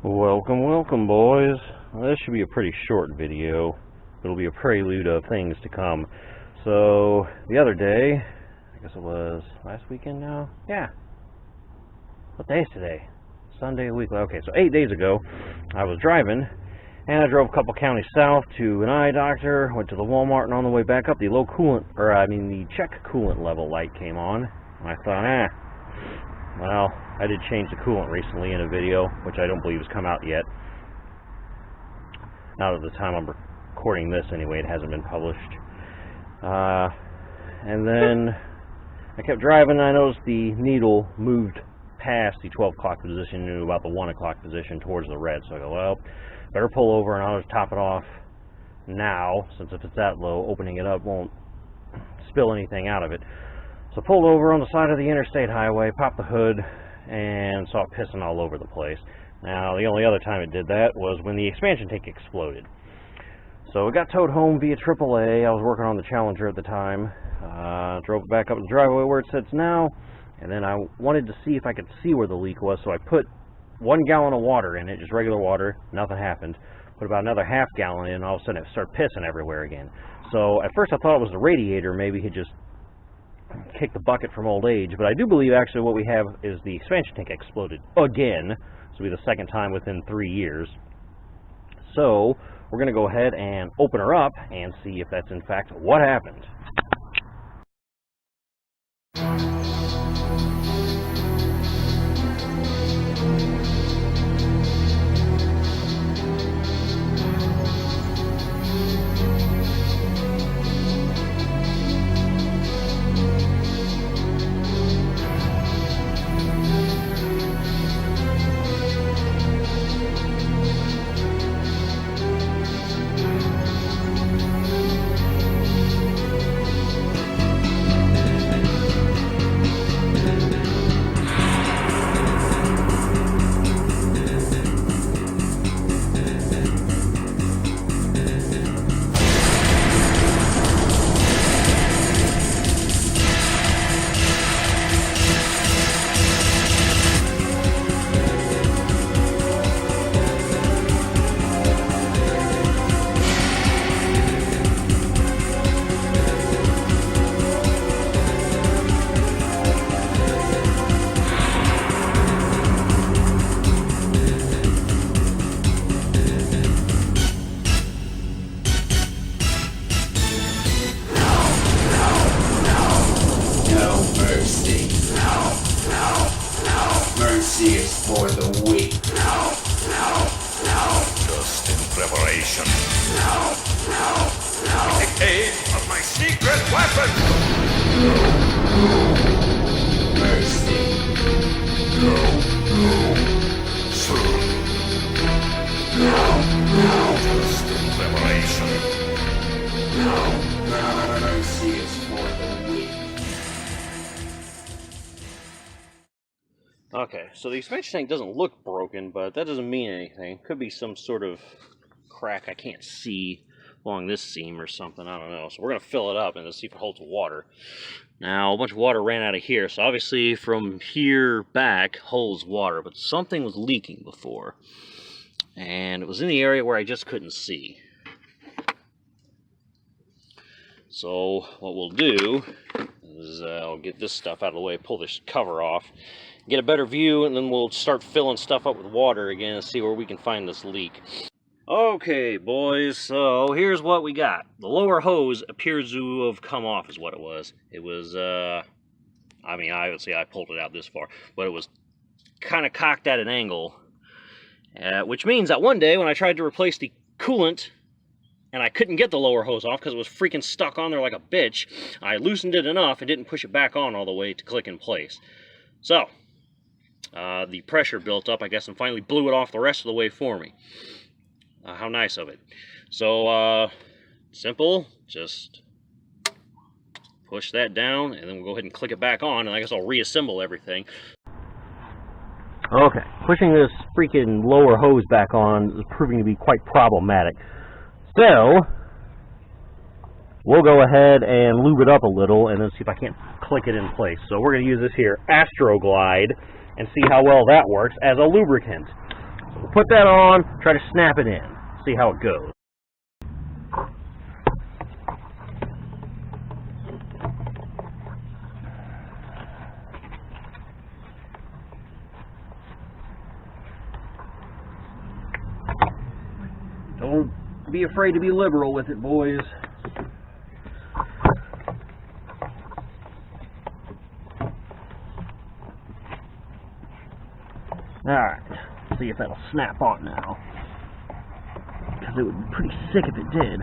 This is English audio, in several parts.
Welcome, welcome, boys. Well, this should be a pretty short video. It'll be a prelude of things to come. So, the other day, I guess it was last weekend now? Yeah. What day is today? Sunday a week. Okay, so 8 days ago, I was driving, and I drove a couple counties south to an eye doctor, went to the Walmart, and on the way back up, the the check coolant level light came on. And I thought, well, I did change the coolant recently in a video, which I don't believe has come out yet. Not at the time I'm recording this anyway, it hasn't been published. And then I kept driving and I noticed the needle moved past the 12 o'clock position into about the 1 o'clock position towards the red. So I go, well, better pull over and I'll just top it off now, since if it's that low, opening it up won't spill anything out of it. So pulled over on the side of the interstate highway, popped the hood, and saw it pissing all over the place. Now, the only other time it did that was when the expansion tank exploded. So it got towed home via AAA. I was working on the Challenger at the time. Drove it back up the driveway where it sits now, and then I wanted to see if I could see where the leak was, so I put 1 gallon of water in it, just regular water, nothing happened. Put about another half gallon in, and all of a sudden it started pissing everywhere again. So at first I thought it was the radiator, maybe had just kicked the bucket from old age, but I do believe actually what we have is the expansion tank exploded again. This will be the second time within 3 years. So we're going to go ahead and open her up and see if that's in fact what happened. Mercy is for the weak. Just in preparation. With the aid of my secret weapon. Mercy. Soon. Just in preparation. Mercy is for the weak. Okay, so the expansion tank doesn't look broken, but that doesn't mean anything. Could be some sort of crack I can't see along this seam or something, I don't know. So we're going to fill it up and see if it holds water. Now, a bunch of water ran out of here, so obviously from here back holds water, but something was leaking before. And it was in the area where I just couldn't see. So what we'll do is I'll get this stuff out of the way, pull this cover off, get a better view, and then we'll start filling stuff up with water again and see where we can find this leak. Okay, boys, so here's what we got. The lower hose appears to have come off is what it was. It was, I would say I pulled it out this far, but it was kind of cocked at an angle, which means that one day when I tried to replace the coolant, and I couldn't get the lower hose off because it was freaking stuck on there like a bitch, I loosened it enough and didn't push it back on all the way to click in place. So, the pressure built up, I guess, and finally blew it off the rest of the way for me. How nice of it. So, simple, just push that down, and then we'll go ahead and click it back on, and I guess I'll reassemble everything. Okay, pushing this freaking lower hose back on is proving to be quite problematic. So, we'll go ahead and lube it up a little and then see if I can't click it in place. So we're going to use this here Astroglide and see how well that works as a lubricant. So we'll put that on, try to snap it in, see how it goes. Don't be afraid to be liberal with it, boys. Alright, see if that'll snap on now. Because it would be pretty sick if it did.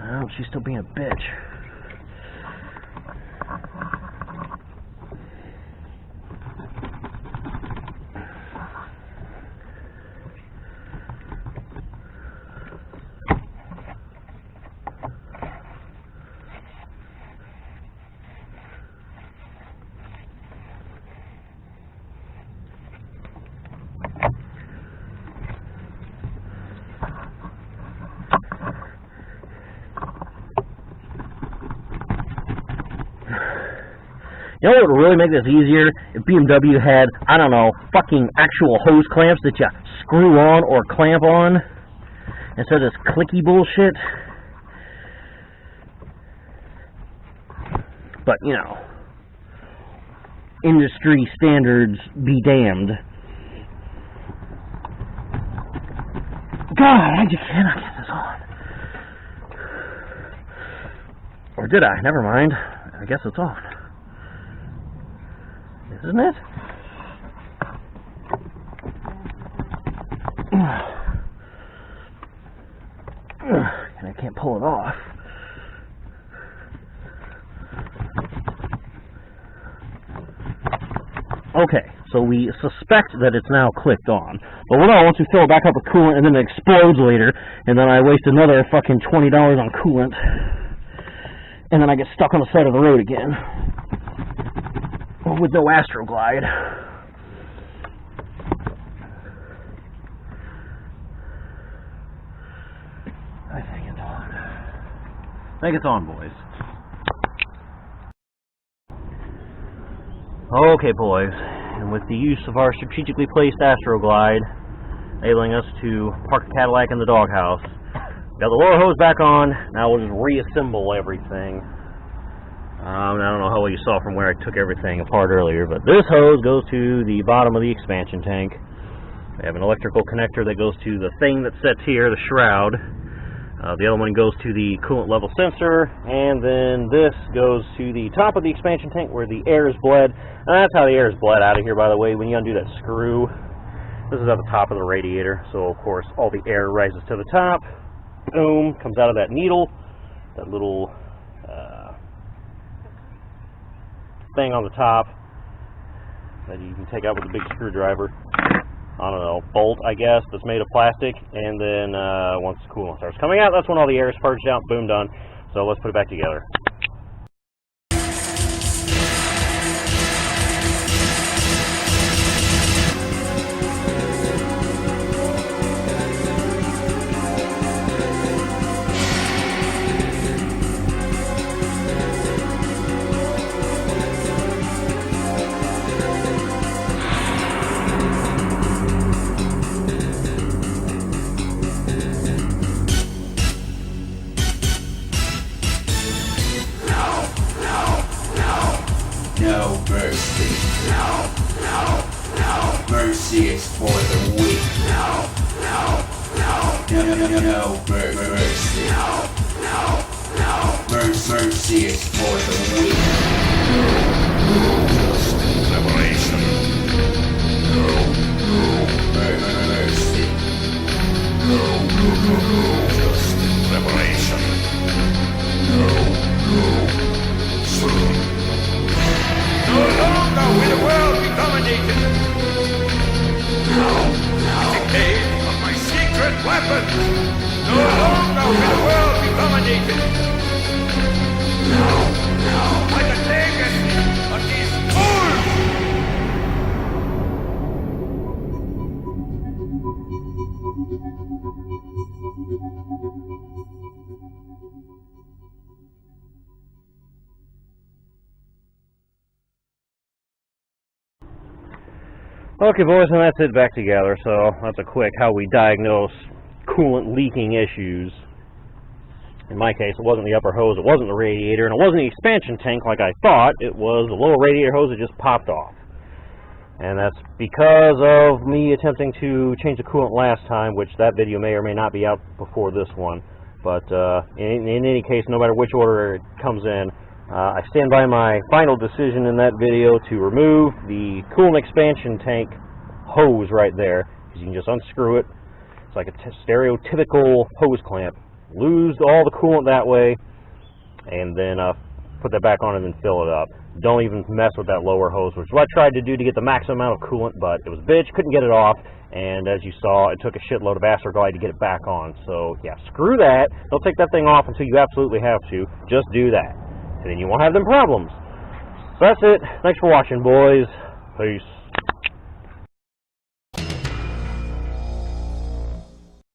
Oh, she's still being a bitch. You know what would really make this easier? If BMW had, I don't know, fucking actual hose clamps that you screw on or clamp on instead of this clicky bullshit. But, you know, industry standards be damned. God, I just cannot get this on. Or did I? Never mind. I guess it's on. Isn't it? And I can't pull it off. Okay, so we suspect that it's now clicked on. But what once we fill it back up with coolant and then it explodes later, and then I waste another fucking $20 on coolant, and then I get stuck on the side of the road again. With no Astroglide. I think it's on. I think it's on, boys. Okay, boys. And with the use of our strategically placed Astroglide, enabling us to park the Cadillac in the doghouse, got the lower hose back on. Now we'll just reassemble everything. I don't know how well you saw from where I took everything apart earlier, but this hose goes to the bottom of the expansion tank. We have an electrical connector that goes to the thing that sits here, the shroud. The other one goes to the coolant level sensor, and then this goes to the top of the expansion tank where the air is bled. And that's how the air is bled out of here, by the way, when you undo that screw. This is at the top of the radiator, so of course all the air rises to the top. Boom, comes out of that needle, that little thing on the top that you can take out with a big screwdriver. I don't know, bolt, I guess, that's made of plastic. And then once the coolant starts coming out, that's when all the air is purged out. Boom, done. So let's put it back together. No mercy. Mercy is for the weak. No mercy. Mercy is for the weak. Liberation. Mercy. Just liberation. Soon. No longer will the world be dominated. Decay of my secret weapons. No longer will the world be dominated. By the Okay, boys, and that's it back together. So that's a quick how we diagnose coolant leaking issues. In my case, it wasn't the upper hose, it wasn't the radiator, and it wasn't the expansion tank like I thought. It was the lower radiator hose that just popped off. And that's because of me attempting to change the coolant last time, which that video may or may not be out before this one. But in any case, no matter which order it comes in, I stand by my final decision in that video to remove the coolant expansion tank hose right there, because you can just unscrew it. It's like a stereotypical hose clamp. Lose all the coolant that way, and then put that back on and then fill it up. Don't even mess with that lower hose, which is what I tried to do to get the maximum amount of coolant, but it was a bitch, couldn't get it off, and as you saw, it took a shitload of Astroglide to get it back on. So yeah, screw that. Don't take that thing off until you absolutely have to. Just do that, and then you won't have them problems. So that's it. Thanks for watching, boys. Peace.